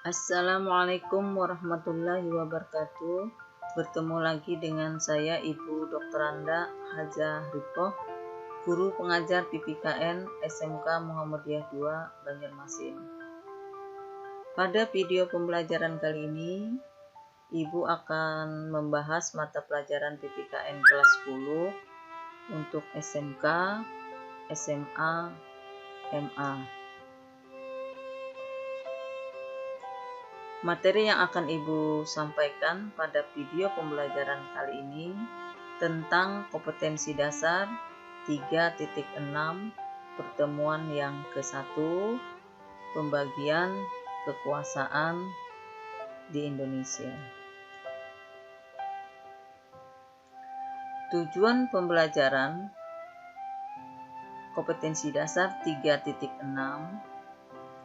Assalamualaikum warahmatullahi wabarakatuh. Bertemu lagi dengan saya Ibu Dr. Anda Hajah Ripoh, guru pengajar PPKN SMK Muhammadiyah 2 Banjarmasin. Pada video pembelajaran kali ini, Ibu akan membahas mata pelajaran PPKN kelas 10 untuk SMK, SMA, MA. Materi yang akan Ibu sampaikan pada video pembelajaran kali ini tentang kompetensi dasar 3.6 pertemuan yang ke-1, pembagian kekuasaan di Indonesia. Tujuan pembelajaran kompetensi dasar 3.6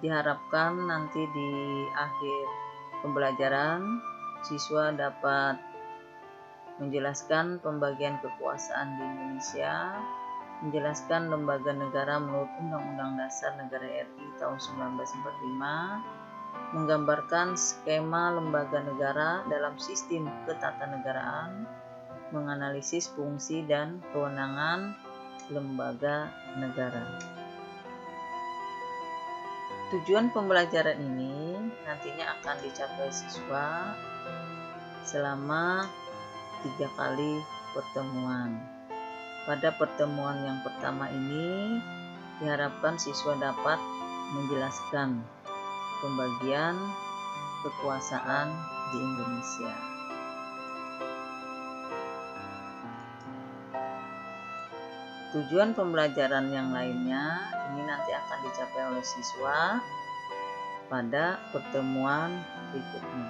diharapkan nanti di akhir pembelajaran siswa dapat menjelaskan pembagian kekuasaan di Indonesia, menjelaskan lembaga negara menurut Undang-Undang Dasar Negara RI tahun 1945, menggambarkan skema lembaga negara dalam sistem ketatanegaraan, menganalisis fungsi dan kewenangan lembaga negara. Tujuan pembelajaran ini nantinya akan dicapai siswa selama 3 kali pertemuan. Pada pertemuan yang pertama ini diharapkan siswa dapat menjelaskan pembagian kekuasaan di Indonesia. Tujuan pembelajaran yang lainnya ini nanti akan dicapai oleh siswa pada pertemuan berikutnya.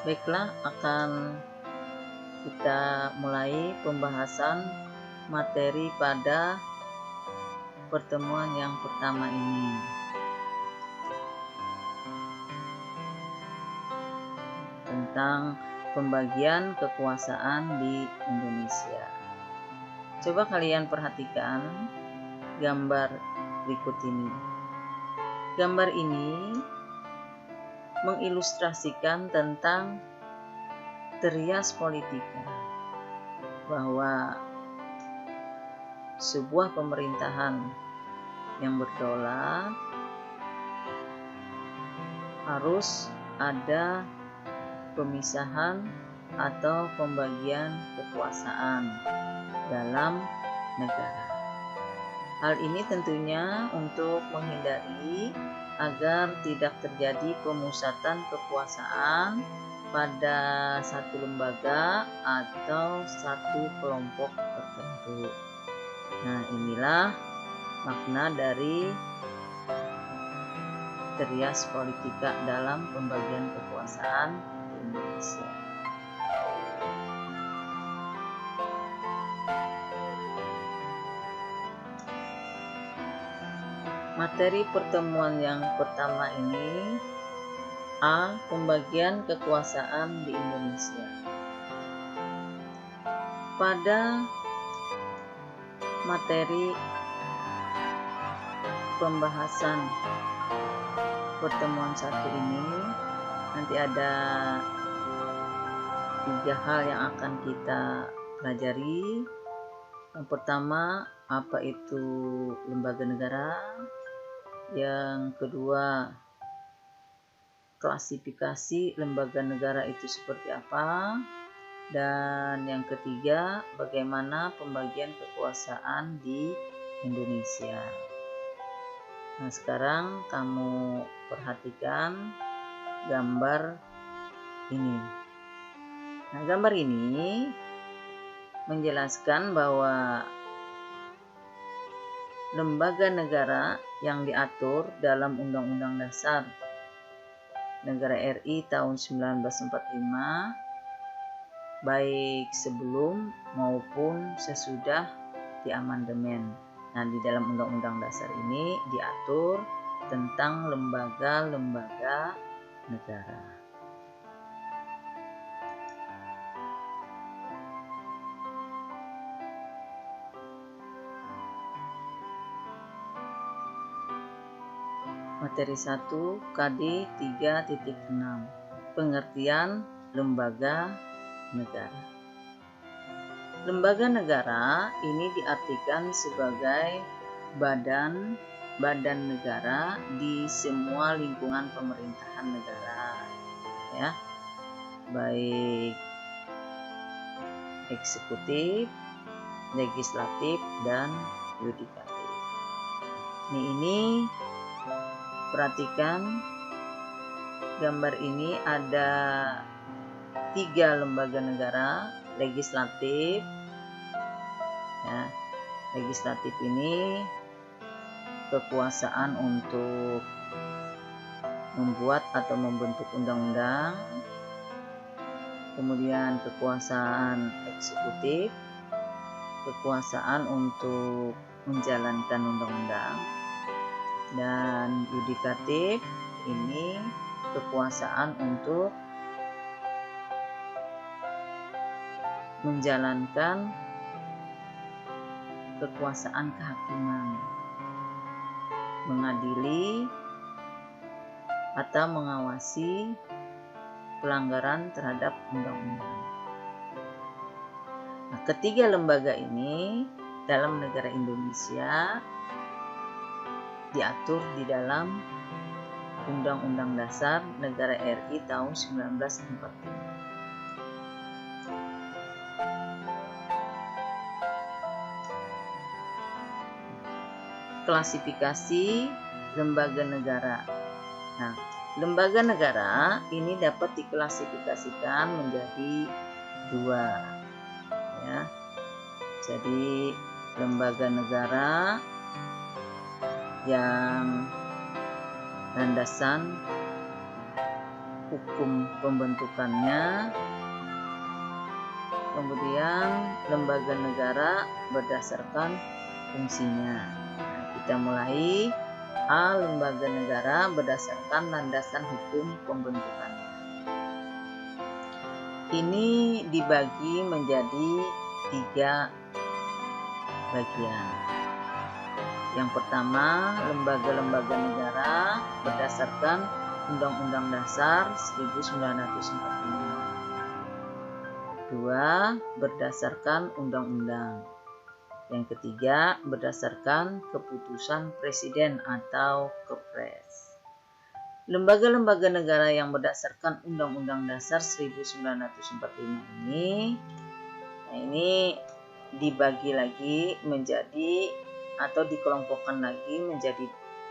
Baiklah, akan kita mulai pembahasan materi pada pertemuan yang pertama ini. Tentang pembagian kekuasaan di Indonesia. Coba kalian perhatikan gambar berikut ini. Gambar ini mengilustrasikan tentang trias politika, bahwa sebuah pemerintahan yang berdaulat harus ada pemisahan atau pembagian kekuasaan dalam negara. Hal ini tentunya untuk menghindari agar tidak terjadi pemusatan kekuasaan pada satu lembaga atau satu kelompok tertentu. Nah, inilah makna dari trias politika dalam pembagian kekuasaan di Indonesia. Materi pertemuan yang pertama ini, A. Pembagian kekuasaan di Indonesia. Pada materi pembahasan pertemuan 1 ini nanti ada 3 hal yang akan kita pelajari. Yang pertama, apa itu lembaga negara? Yang kedua, klasifikasi lembaga negara itu seperti apa? Dan yang ketiga, bagaimana pembagian kekuasaan di Indonesia. Nah, sekarang kamu perhatikan gambar ini. Nah, gambar ini menjelaskan bahwa lembaga negara yang diatur dalam Undang-Undang Dasar Negara RI tahun 1945 baik sebelum maupun sesudah diamandemen. Nah, di dalam Undang-Undang Dasar ini diatur tentang lembaga-lembaga negara. Materi 1 KD 3.6 Pengertian lembaga negara. Lembaga negara ini diartikan sebagai badan negara di semua lingkungan pemerintahan negara, ya, baik eksekutif, legislatif, dan yudikatif. Ini perhatikan gambar ini ada 3 lembaga negara. Legislatif, ya, legislatif ini kekuasaan untuk membuat atau membentuk undang-undang. Kemudian kekuasaan eksekutif, kekuasaan untuk menjalankan undang-undang. Dan yudikatif ini kekuasaan untuk menjalankan kekuasaan kehakiman, mengadili atau mengawasi pelanggaran terhadap undang-undang. Nah, ketiga lembaga ini dalam negara Indonesia diatur di dalam Undang-Undang Dasar Negara RI tahun 1945. Klasifikasi lembaga negara. Nah, lembaga negara ini dapat diklasifikasikan menjadi 2, ya. Jadi lembaga negara yang landasan hukum pembentukannya, kemudian lembaga negara berdasarkan fungsinya. Kita mulai. A. Lembaga negara berdasarkan landasan hukum pembentukannya. Ini dibagi menjadi 3 bagian. Yang pertama, lembaga-lembaga negara berdasarkan Undang-Undang Dasar 1945. 2. Berdasarkan undang-undang. Yang ketiga, berdasarkan keputusan presiden atau Kepres. Lembaga-lembaga negara yang berdasarkan Undang-Undang Dasar 1945 ini dibagi lagi menjadi atau dikelompokkan lagi menjadi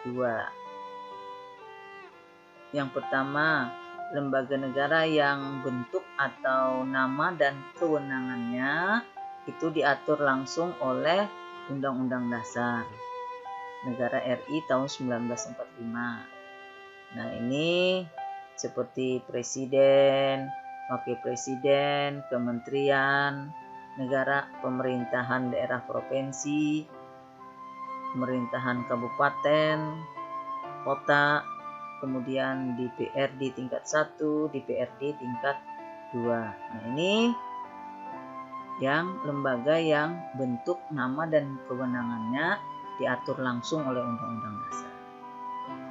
2. Yang pertama, lembaga negara yang bentuk atau nama dan kewenangannya itu diatur langsung oleh Undang-Undang Dasar Negara RI tahun 1945. Nah, ini seperti presiden, wakil presiden, kementerian, negara, pemerintahan daerah provinsi, pemerintahan kabupaten, kota, kemudian DPRD tingkat 1, DPRD tingkat 2. Nah, ini yang lembaga yang bentuk, nama, dan kewenangannya diatur langsung oleh Undang-Undang Dasar.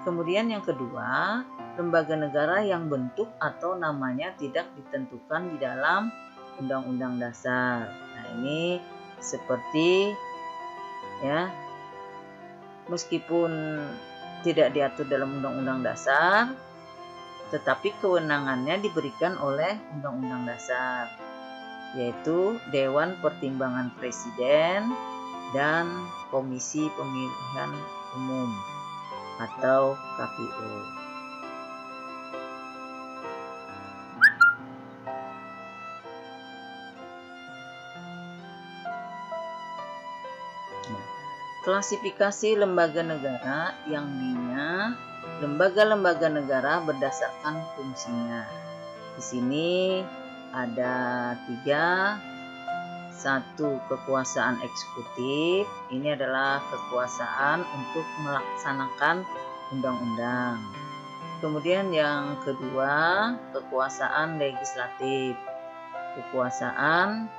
Kemudian yang kedua, lembaga negara yang bentuk atau namanya tidak ditentukan di dalam Undang-Undang Dasar. Nah, ini seperti, ya, meskipun tidak diatur dalam Undang-Undang Dasar, tetapi kewenangannya diberikan oleh Undang-Undang Dasar, yaitu Dewan Pertimbangan Presiden dan Komisi Pemilihan Umum atau KPU. Klasifikasi lembaga negara yang B-nya lembaga-lembaga negara berdasarkan fungsinya. Di sini ada 3. 1. Kekuasaan eksekutif. Ini adalah kekuasaan untuk melaksanakan undang-undang. Kemudian yang kedua, kekuasaan legislatif. Kekuasaan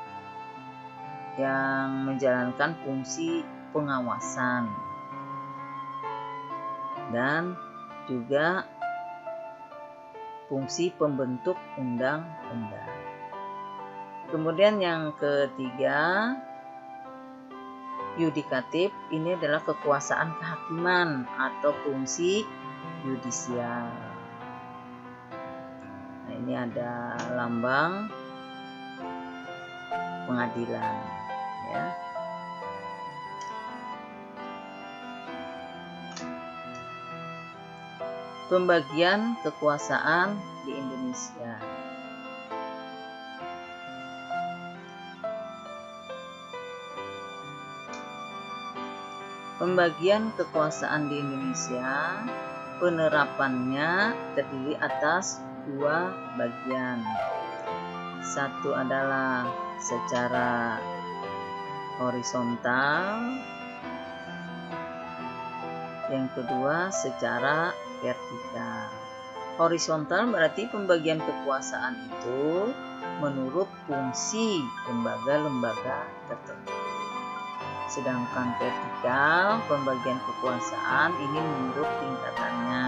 yang menjalankan fungsi pengawasan. Dan juga fungsi pembentuk undang-undang. Kemudian yang ketiga, yudikatif ini adalah kekuasaan kehakiman atau fungsi yudisial. Nah, ini ada lambang pengadilan, ya. Pembagian kekuasaan di Indonesia. Pembagian kekuasaan di Indonesia, penerapannya terdiri atas dua bagian. Satu adalah secara horizontal, yang kedua secara vertikal. Horizontal berarti pembagian kekuasaan itu menurut fungsi lembaga-lembaga tertentu. Sedangkan vertikal, pembagian kekuasaan ini menurut tingkatannya.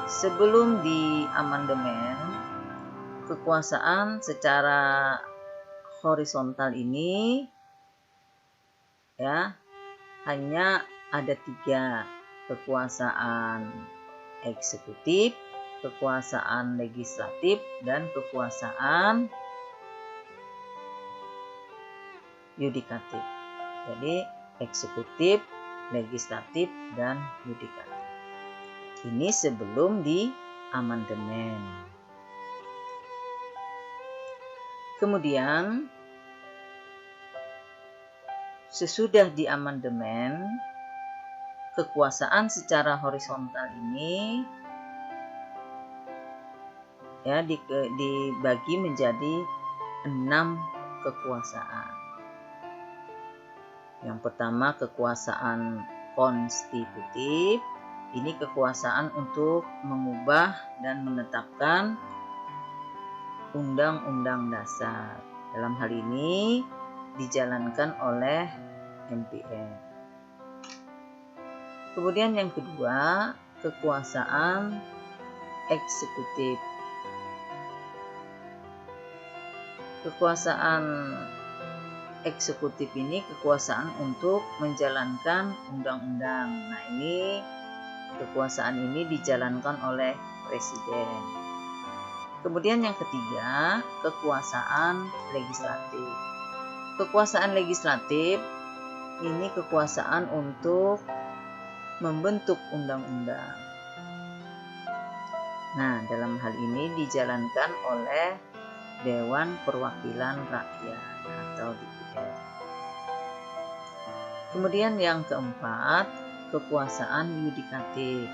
Sebelum di amandemen, kekuasaan secara horizontal ini ya hanya ada 3, kekuasaan eksekutif, kekuasaan legislatif, dan kekuasaan yudikatif. Jadi eksekutif, legislatif, dan yudikatif. Ini sebelum di amandemen. Kemudian sesudah di amandemen, kekuasaan secara horizontal ini ya dibagi menjadi 6 kekuasaan. Yang pertama, kekuasaan konstitutif. Ini kekuasaan untuk mengubah dan menetapkan undang-undang dasar. Dalam hal ini dijalankan oleh MPR. Kemudian yang kedua, kekuasaan eksekutif. Kekuasaan eksekutif ini kekuasaan untuk menjalankan undang-undang. Nah, ini kekuasaan ini dijalankan oleh presiden. Kemudian yang ketiga, kekuasaan legislatif. Kekuasaan legislatif ini kekuasaan untuk membentuk undang-undang. Nah, dalam hal ini dijalankan oleh Dewan Perwakilan Rakyat atau DPR. Kemudian yang keempat, kekuasaan yudikatif.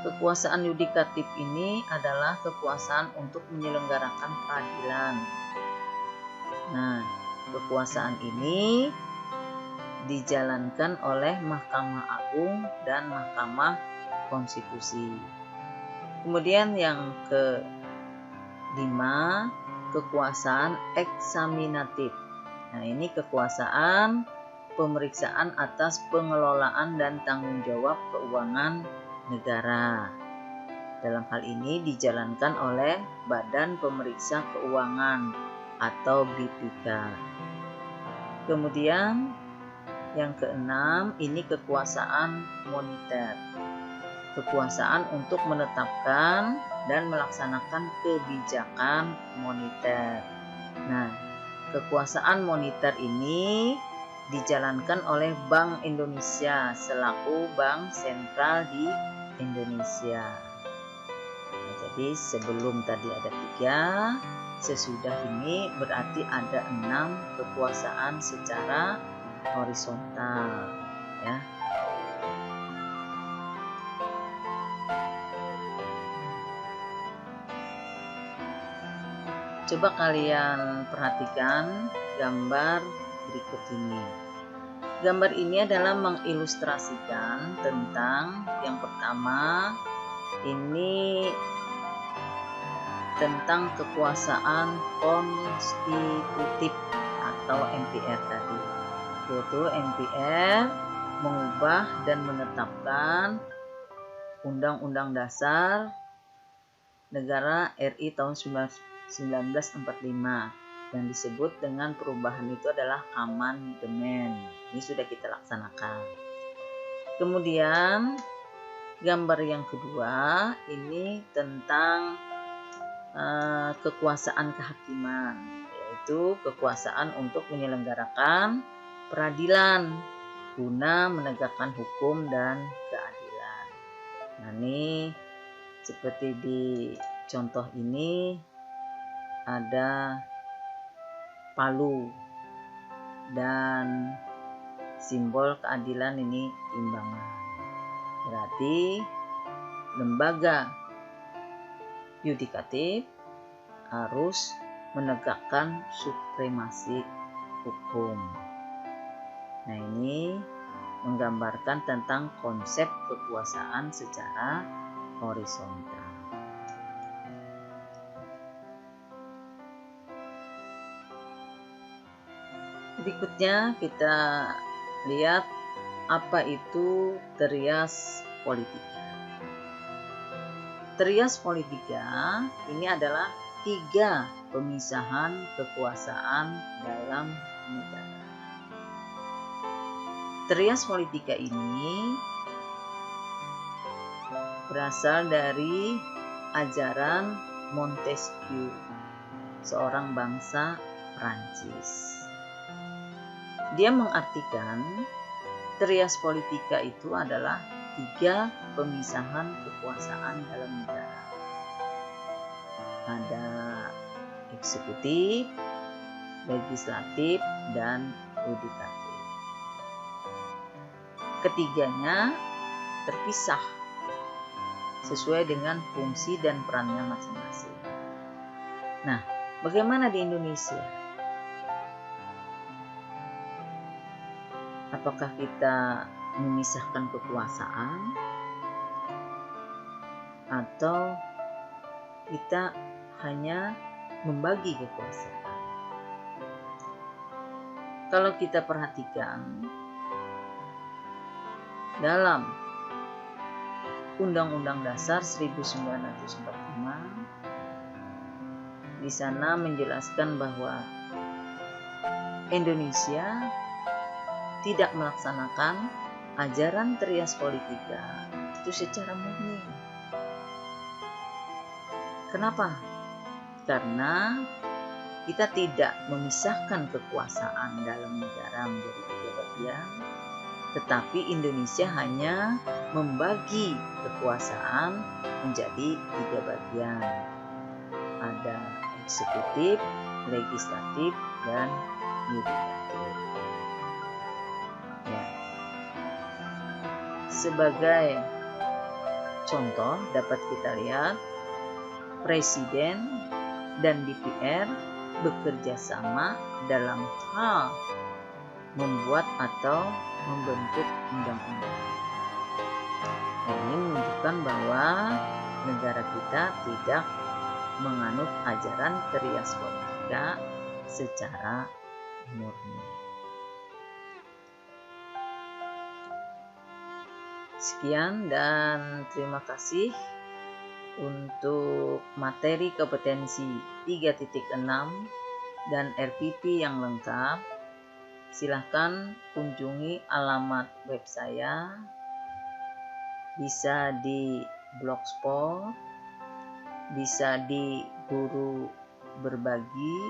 Kekuasaan yudikatif ini adalah kekuasaan untuk menyelenggarakan peradilan. Nah, kekuasaan ini dijalankan oleh Mahkamah Agung dan Mahkamah Konstitusi. Kemudian yang kelima, kekuasaan eksaminatif. Nah, ini kekuasaan pemeriksaan atas pengelolaan dan tanggung jawab keuangan negara. Dalam hal ini dijalankan oleh Badan Pemeriksa Keuangan atau BPK. Kemudian yang keenam, ini kekuasaan moneter. Kekuasaan untuk menetapkan dan melaksanakan kebijakan moneter. Nah, kekuasaan moneter ini dijalankan oleh Bank Indonesia selaku bank sentral di Indonesia. Nah, jadi sebelum tadi ada 3, sesudah ini berarti ada 6 kekuasaan secara horizontal, ya. Coba kalian perhatikan gambar berikut ini. Gambar ini adalah mengilustrasikan tentang yang pertama, ini tentang kekuasaan konstitutif atau MPR tadi. Yaitu MPR mengubah dan menetapkan Undang-Undang Dasar Negara RI tahun 1945 yang disebut dengan perubahan itu adalah amandemen. Ini sudah kita laksanakan. Kemudian gambar yang kedua ini tentang kekuasaan kehakiman, yaitu kekuasaan untuk menyelenggarakan peradilan guna menegakkan hukum dan keadilan. Nah, ini seperti di contoh ini ada palu dan simbol keadilan ini timbangan. Berarti lembaga yudikatif harus menegakkan supremasi hukum. Nah, ini menggambarkan tentang konsep kekuasaan secara horizontal. Berikutnya kita lihat apa itu trias politika. Trias politika ini adalah 3 pemisahan kekuasaan dalam negara. Trias politika ini berasal dari ajaran Montesquieu, seorang bangsa Prancis. Dia mengartikan trias politika itu adalah 3 pemisahan kekuasaan dalam negara. Ada eksekutif, legislatif, dan yudikatif. Ketiganya terpisah sesuai dengan fungsi dan perannya masing-masing. Nah, bagaimana di Indonesia? Apakah kita memisahkan kekuasaan atau kita hanya membagi kekuasaan? Kalau kita perhatikan dalam Undang-Undang Dasar 1945, di sana menjelaskan bahwa Indonesia tidak melaksanakan ajaran trias politika itu secara murni. Kenapa? Karena kita tidak memisahkan kekuasaan dalam negara menjadi 3 bagian, tetapi Indonesia hanya membagi kekuasaan menjadi 3 bagian. Ada eksekutif, legislatif, dan yudikatif. Ya. Sebagai contoh dapat kita lihat Presiden dan DPR bekerja sama dalam hal membuat atau membentuk undang-undang. Ini menunjukkan bahwa negara kita tidak menganut ajaran trias politika secara murni. Sekian dan terima kasih untuk materi kompetensi 3.6 dan RPP yang lengkap. Silahkan kunjungi alamat web saya, bisa di Blogspot, bisa di Guru Berbagi,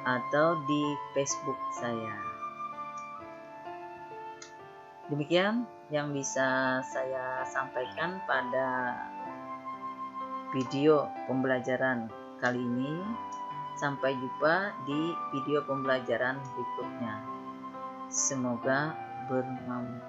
atau di Facebook saya. Demikian yang bisa saya sampaikan pada video pembelajaran kali ini. Sampai jumpa di video pembelajaran berikutnya. Semoga bermanfaat.